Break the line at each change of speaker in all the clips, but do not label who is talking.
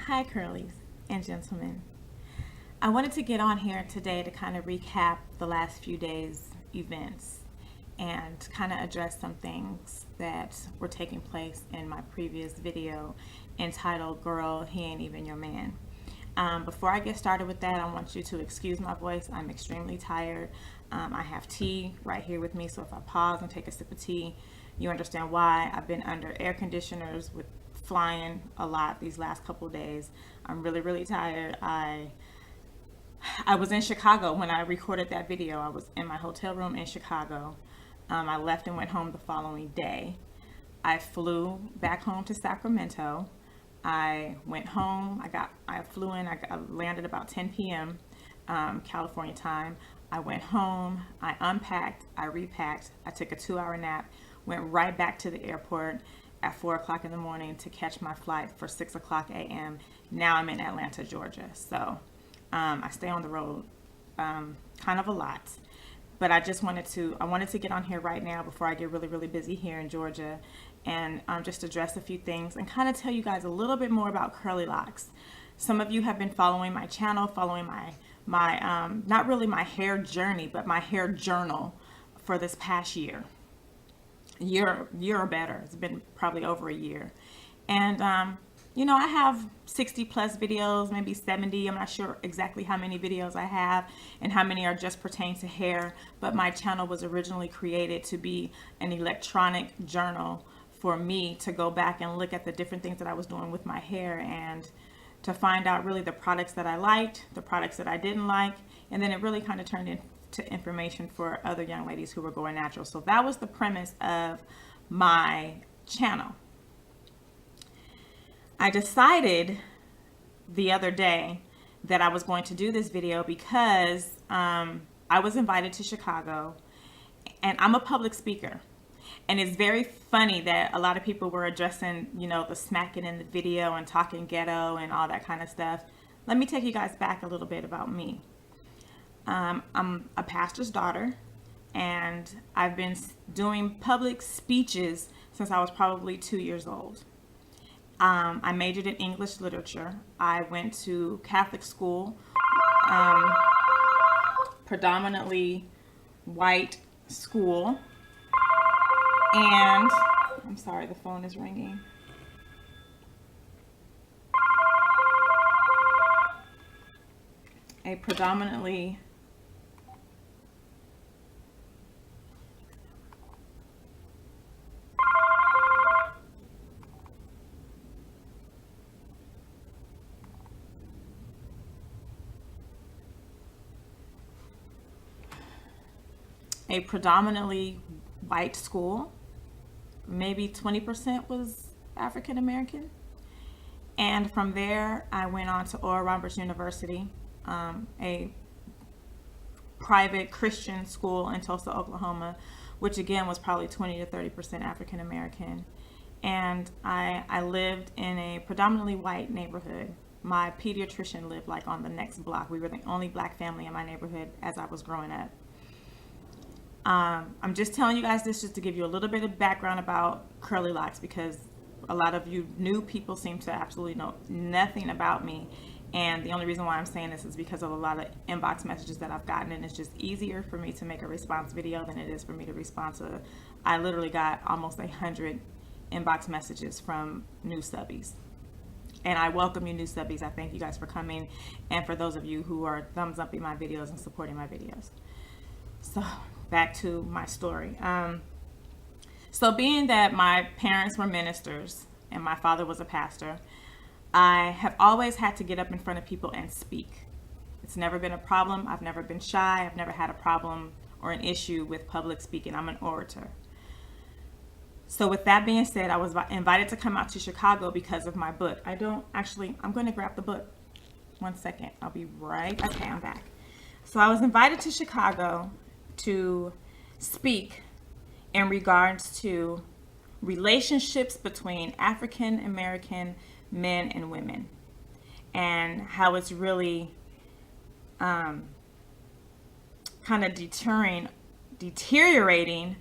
Hi, curlies and gentlemen. I wanted to get on here today to kind of recap the last few days' events and kind of address some things that were taking place in my previous video entitled Girl, He Ain't Even Your Man. Before I get started with that, I want you to excuse my voice. I'm extremely tired. I have tea right here with me, so if I pause and take a sip of tea, you understand why. I've been under air conditioners with flying a lot these last couple of days. I'm really tired. I was in Chicago when I recorded that video. I was in my hotel room in Chicago. I left and went home the following day. I flew back home to Sacramento. I went home. I flew in. I landed about 10 p.m. California time. I went home. I unpacked. I repacked. I took a 2-hour nap. Went right back to the airport at 4 o'clock in the morning to catch my flight for 6 o'clock a.m. Now I'm in Atlanta, Georgia. So I stay on the road kind of a lot. But I wanted to get on here right now before I get really busy here in Georgia and just address a few things and kind of tell you guys a little bit more about curly locks. Some of you have been following my channel, following my not really my hair journey, but my hair journal for this past year or better. It's been probably over a year. And I have 60 plus videos, maybe 70. I'm not sure exactly how many videos I have and how many are just pertain to hair, but my channel was originally created to be an electronic journal for me to go back and look at the different things that I was doing with my hair and to find out really the products that I liked, the products that I didn't like, and then it really kind of turned into information for other young ladies who were going natural. So that was the premise of my channel. I decided the other day that I was going to do this video because I was invited to Chicago, and I'm a public speaker. And it's very funny that a lot of people were addressing, the smacking in the video and talking ghetto and all that kind of stuff. Let me take you guys back a little bit about me. I'm a pastor's daughter, and I've been doing public speeches since I was probably 2 years old. I majored in English literature. I went to Catholic school, predominantly white school. And I'm sorry, the phone is ringing. A predominantly white school. Maybe 20% was African American. And from there, I went on to Oral Roberts University, a private Christian school in Tulsa, Oklahoma, which again was probably 20 to 30% African American. And I lived in a predominantly white neighborhood. My pediatrician lived like on the next block. We were the only black family in my neighborhood as I was growing up. I'm just telling you guys this just to give you a little bit of background about curly locks, because a lot of you new people seem to absolutely know nothing about me. And the only reason why I'm saying this is because of a lot of inbox messages that I've gotten, and it's just easier for me to make a response video than it is for me to respond to. I literally got almost 100 inbox messages from new subbies. And I welcome you new subbies. I thank you guys for coming, and for those of you who are thumbs upping my videos and supporting my videos. So back to my story. So being that my parents were ministers and my father was a pastor, I have always had to get up in front of people and speak. It's never been a problem. I've never been shy. I've never had a problem or an issue with public speaking. I'm an orator. So with that being said, I was invited to come out to Chicago because of my book. I'm going to grab the book. 1 second. I'll be right. Okay, I'm back. So I was invited to Chicago to speak in regards to relationships between African American men and women, and how it's really kind of deteriorating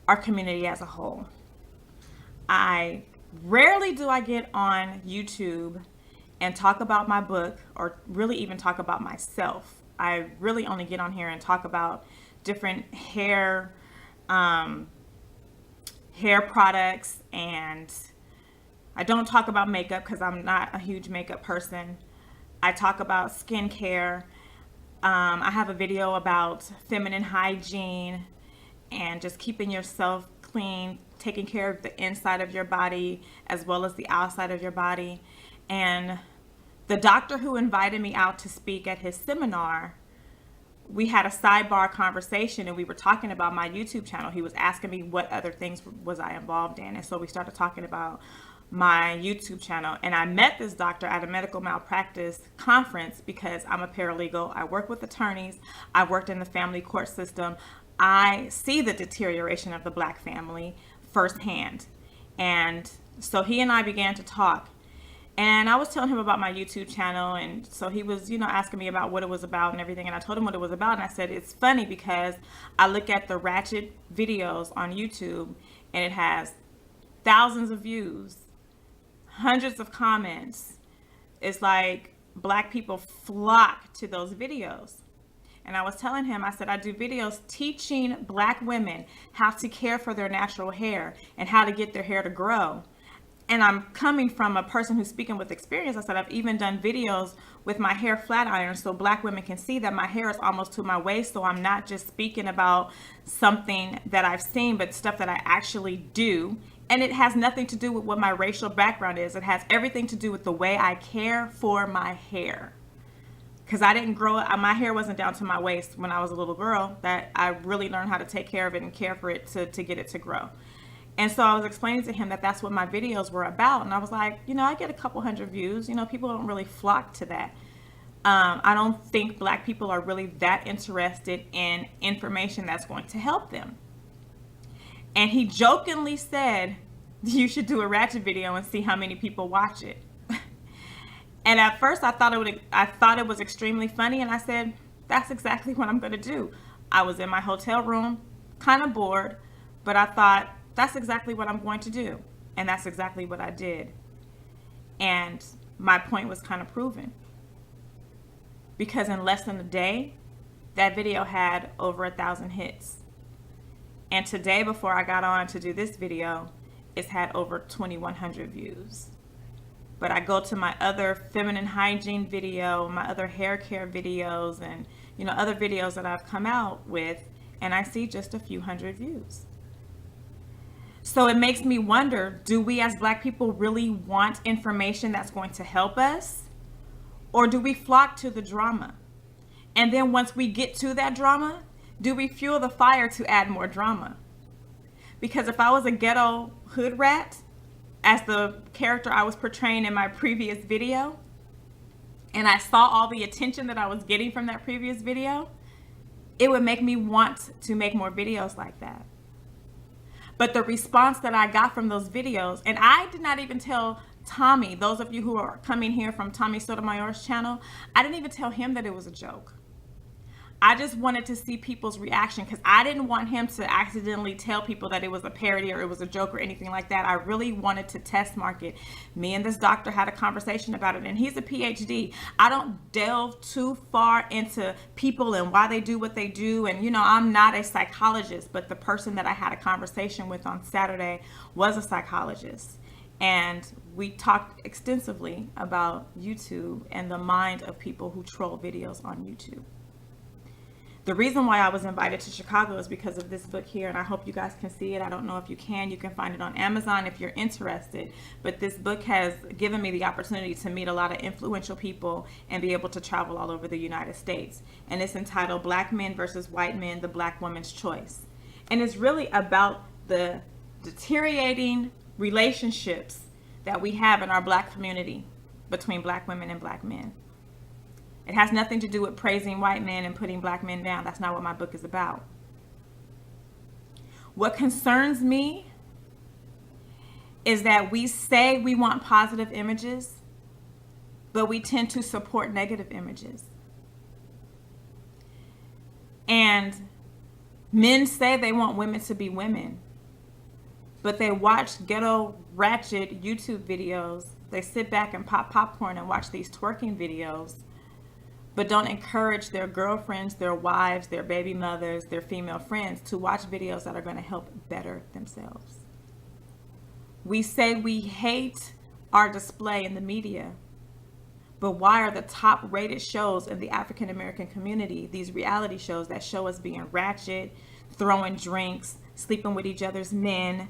our community as a whole. Rarely do I get on YouTube and talk about my book, or really even talk about myself. I really only get on here and talk about different hair products, and I don't talk about makeup because I'm not a huge makeup person. I talk about skincare. I have a video about feminine hygiene and just keeping yourself clean, taking care of the inside of your body as well as the outside of your body. And the doctor who invited me out to speak at his seminar, we had a sidebar conversation, and we were talking about my YouTube channel. He was asking me what other things was I involved in. And so we started talking about my YouTube channel. And I met this doctor at a medical malpractice conference because I'm a paralegal. I work with attorneys. I worked in the family court system. I see the deterioration of the Black family firsthand. And so he and I began to talk. And I was telling him about my YouTube channel, and so he was, asking me about what it was about and everything, and I told him what it was about, and I said, it's funny because I look at the ratchet videos on YouTube, and it has thousands of views, hundreds of comments. It's like Black people flock to those videos. And I was telling him, I said, I do videos teaching Black women how to care for their natural hair and how to get their hair to grow. And I'm coming from a person who's speaking with experience. I said, I've even done videos with my hair flat iron so Black women can see that my hair is almost to my waist. So I'm not just speaking about something that I've seen, but stuff that I actually do. And it has nothing to do with what my racial background is. It has everything to do with the way I care for my hair. Because I didn't grow up, my hair wasn't down to my waist when I was a little girl. That I really learned how to take care of it and care for it to get it to grow. And so I was explaining to him that that's what my videos were about. And I was like, I get a couple hundred views. People don't really flock to that. I don't think Black people are really that interested in information that's going to help them. And he jokingly said, you should do a ratchet video and see how many people watch it. And at first I thought it was extremely funny. And I said, that's exactly what I'm going to do. I was in my hotel room, kind of bored, but I thought, that's exactly what I'm going to do. And that's exactly what I did. And my point was kind of proven. Because in less than a day, that video had over 1,000 hits. And today, before I got on to do this video, it's had over 2,100 views. But I go to my other feminine hygiene video, my other hair care videos, and other videos that I've come out with, and I see just a few hundred views. So it makes me wonder, do we as Black people really want information that's going to help us? Or do we flock to the drama? And then once we get to that drama, do we fuel the fire to add more drama? Because if I was a ghetto hood rat, as the character I was portraying in my previous video, and I saw all the attention that I was getting from that previous video, it would make me want to make more videos like that. But the response that I got from those videos, and I did not even tell Tommy, those of you who are coming here from Tommy Sotomayor's channel, I didn't even tell him that it was a joke. I just wanted to see people's reaction because I didn't want him to accidentally tell people that it was a parody or it was a joke or anything like that. I really wanted to test market. Me and this doctor had a conversation about it, and he's a PhD. I don't delve too far into people and why they do what they do. And, I'm not a psychologist, but the person that I had a conversation with on Saturday was a psychologist. And we talked extensively about YouTube and the mind of people who troll videos on YouTube. The reason why I was invited to Chicago is because of this book here, and I hope you guys can see it. I don't know if you can. You can find it on Amazon if you're interested. But this book has given me the opportunity to meet a lot of influential people and be able to travel all over the United States. And it's entitled Black Men versus White Men, The Black Woman's Choice. And it's really about the deteriorating relationships that we have in our Black community between Black women and Black men. It has nothing to do with praising white men and putting Black men down. That's not what my book is about. What concerns me is that we say we want positive images, but we tend to support negative images. And men say they want women to be women, but they watch ghetto ratchet YouTube videos. They sit back and pop popcorn and watch these twerking videos, but don't encourage their girlfriends, their wives, their baby mothers, their female friends to watch videos that are going to help better themselves. We say we hate our display in the media, but why are the top rated shows in the African American community, these reality shows that show us being ratchet, throwing drinks, sleeping with each other's men,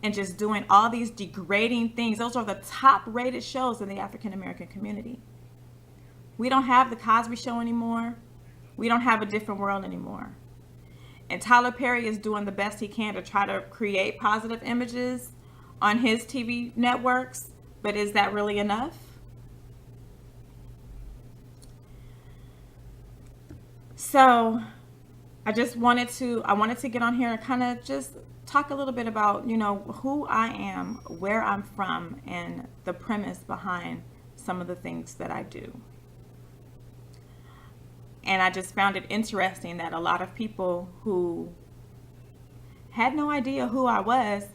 and just doing all these degrading things? Those are the top rated shows in the African American community. We don't have the Cosby Show anymore. We don't have A Different World anymore. And Tyler Perry is doing the best he can to try to create positive images on his TV networks, but is that really enough? So I wanted to get on here and kind of just talk a little bit about, who I am, where I'm from, and the premise behind some of the things that I do. And I just found it interesting that a lot of people who had no idea who I was,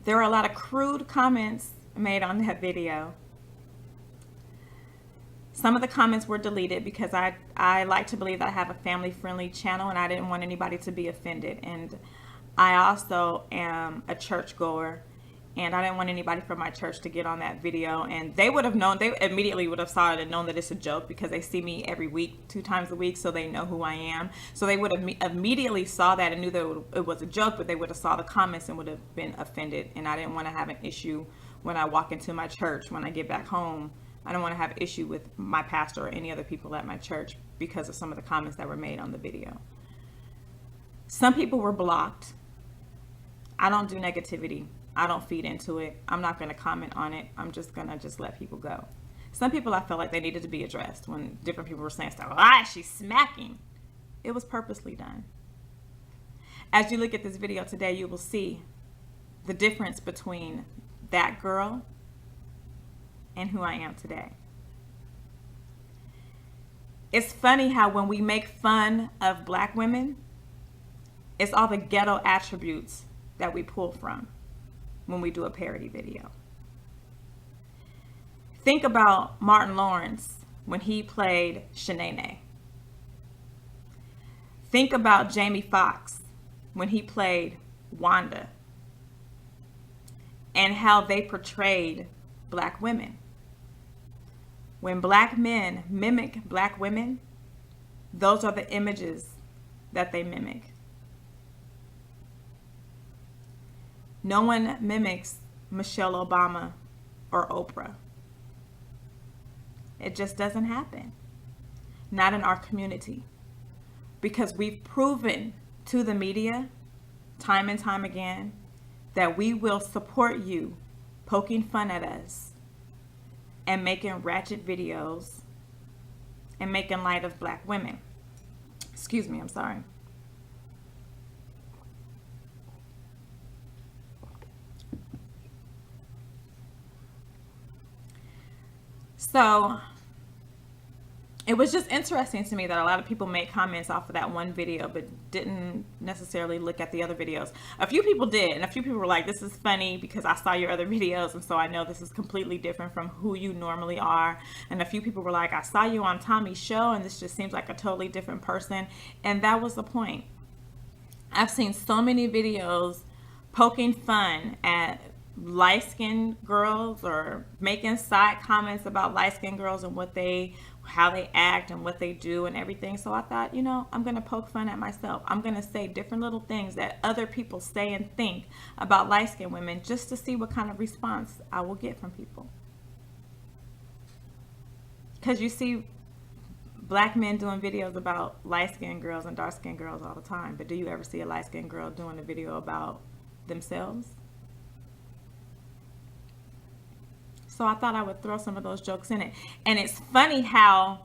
there were a lot of crude comments made on that video. Some of the comments were deleted because I like to believe that I have a family-friendly channel and I didn't want anybody to be offended. And I also am a churchgoer, and I didn't want anybody from my church to get on that video. And they would have known, they immediately would have saw it and known that it's a joke because they see me every week, 2 times a week, so they know who I am. So they would have immediately saw that and knew that it was a joke, but they would have saw the comments and would have been offended. And I didn't want to have an issue when I walk into my church, when I get back home. I don't want to have an issue with my pastor or any other people at my church because of some of the comments that were made on the video. Some people were blocked. I don't do negativity. I don't feed into it. I'm not going to comment on it. I'm just going to let people go. Some people, I felt like they needed to be addressed when different people were saying stuff. She's smacking. It was purposely done. As you look at this video today, you will see the difference between that girl and who I am today. It's funny how when we make fun of Black women, it's all the ghetto attributes that we pull from when we do a parody video. Think about Martin Lawrence when he played Shanae. Think about Jamie Foxx when he played Wanda, and how they portrayed Black women. When Black men mimic Black women, those are the images that they mimic. No one mimics Michelle Obama or Oprah. It just doesn't happen. Not in our community. Because we've proven to the media, time and time again, that we will support you poking fun at us and making ratchet videos and making light of Black women. Excuse me, I'm sorry. So it was just interesting to me that a lot of people made comments off of that one video but didn't necessarily look at the other videos. A few people did, and a few people were like, this is funny because I saw your other videos and so I know this is completely different from who you normally are. And a few people were like, I saw you on Tommy's show and this just seems like a totally different person. And that was the point. I've seen so many videos poking fun at light-skinned girls or making side comments about light-skinned girls and how they act and what they do and everything. So I thought, I'm going to poke fun at myself. I'm going to say different little things that other people say and think about light-skinned women just to see what kind of response I will get from people. Because you see Black men doing videos about light-skinned girls and dark-skinned girls all the time. But do you ever see a light-skinned girl doing a video about themselves? So I thought I would throw some of those jokes in it. And it's funny how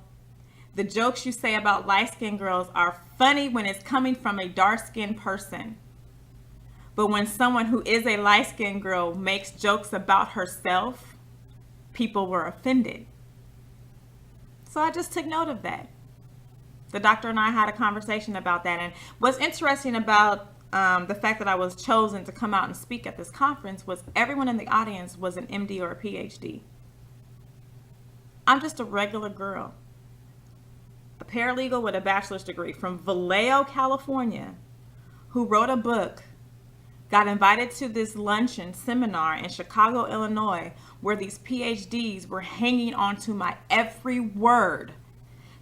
the jokes you say about light-skinned girls are funny when it's coming from a dark-skinned person. But when someone who is a light-skinned girl makes jokes about herself, people were offended. So I just took note of that. The doctor and I had a conversation about that. And what's interesting about the fact that I was chosen to come out and speak at this conference was everyone in the audience was an MD or a PhD. I'm just a regular girl, a paralegal with a bachelor's degree from Vallejo, California, who wrote a book, got invited to this luncheon seminar in Chicago, Illinois, where these PhDs were hanging on to my every word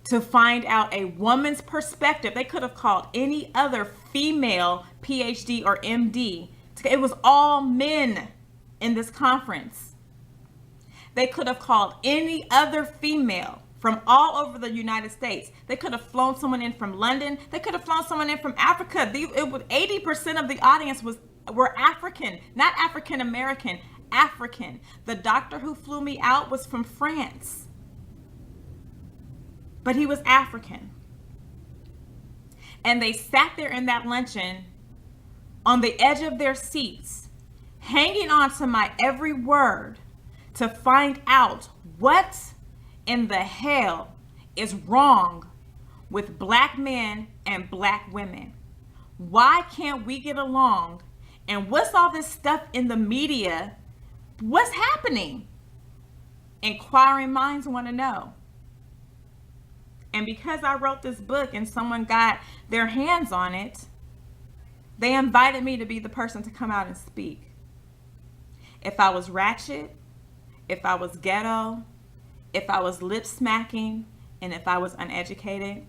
to find out a woman's perspective. They could have called any other female PhD or MD. It was all men in this conference. They could have called any other female from all over the United States. They could have flown someone in from London. They could have flown someone in from Africa. 80% of the audience were African, not African American, African. The doctor who flew me out was from France, but he was African. And they sat there in that luncheon on the edge of their seats, hanging on to my every word to find out what in the hell is wrong with black men and black women. Why can't we get along? And what's all this stuff in the media? What's happening? Inquiring minds want to know. And because I wrote this book and someone got their hands on it, they invited me to be the person to come out and speak. If I was ratchet, if I was ghetto, if I was lip smacking, and if I was uneducated,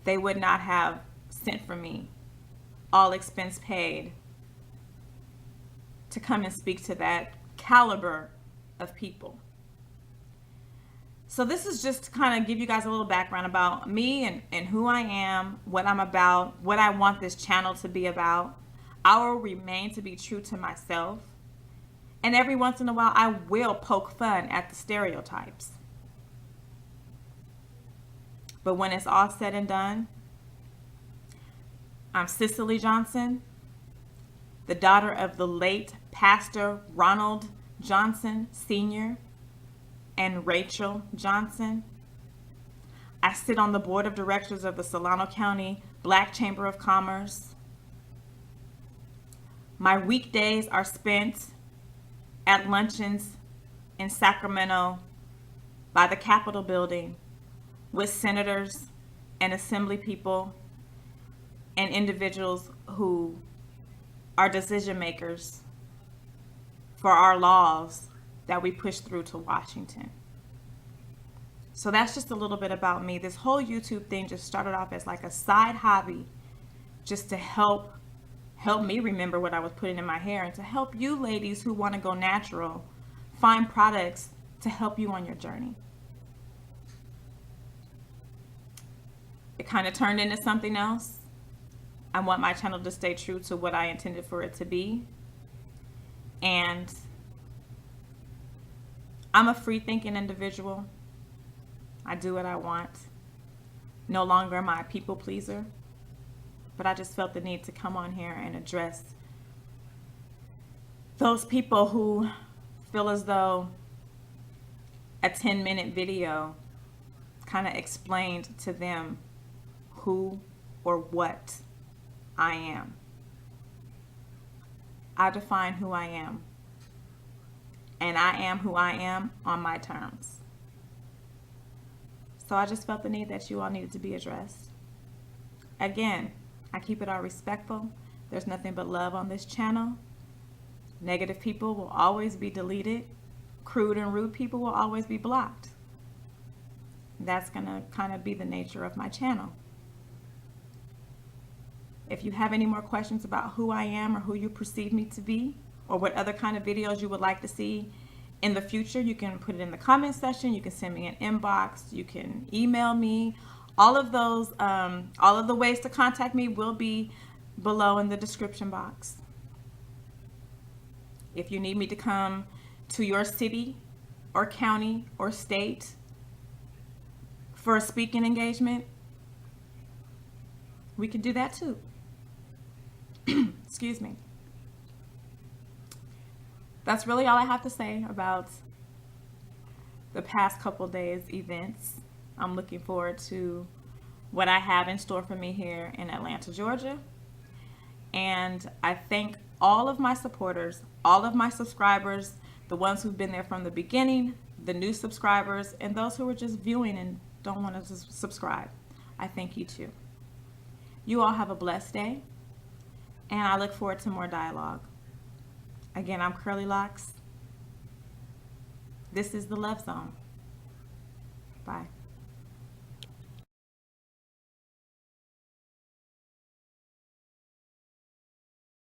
they would not have sent for me, all expense paid, to come and speak to that caliber of people. So this is just to kind of give you guys a little background about me and who I am, what I'm about, what I want this channel to be about. I will remain to be true to myself. And every once in a while, I will poke fun at the stereotypes. But when it's all said and done, I'm Cicely Johnson, the daughter of the late Pastor Ronald Johnson Sr. and Rachel Johnson. I sit on the board of directors of the Solano County Black Chamber of Commerce. My weekdays are spent at luncheons in Sacramento by the Capitol building with senators and assembly people and individuals who are decision makers for our laws that we push through to Washington. So that's just a little bit about me. This whole YouTube thing just started off as like a side hobby, just to help me remember what I was putting in my hair, and to help you ladies who want to go natural find products to help you on your journey. It kind of turned into something else. I want my channel to stay true to what I intended for it to be. And I'm a free thinking individual. I do what I want. No longer am I a people pleaser. But I just felt the need to come on here and address those people who feel as though a 10-minute video kind of explained to them who or what I am. I define who I am. And I am who I am on my terms. So I just felt the need that you all needed to be addressed. Again, I keep it all respectful. There's nothing but love on this channel. Negative people will always be deleted. Crude and rude people will always be blocked. That's going to kind of be the nature of my channel. If you have any more questions about who I am or who you perceive me to be, or what other kind of videos you would like to see in the future, you can put it in the comment section. You can send me an inbox. You can email me. All of those, all of the ways to contact me will be below in the description box. If you need me to come to your city or county or state for a speaking engagement, we can do that too. Excuse me. That's really all I have to say about the past couple days events. I'm looking forward to what I have in store for me here in Atlanta, Georgia. And I thank all of my supporters, all of my subscribers, the ones who've been there from the beginning, the new subscribers, and those who are just viewing and don't want to subscribe. I thank you too. You all have a blessed day, and I look forward to more dialogue. Again, I'm Curly Locks. This is the Love Zone. Bye.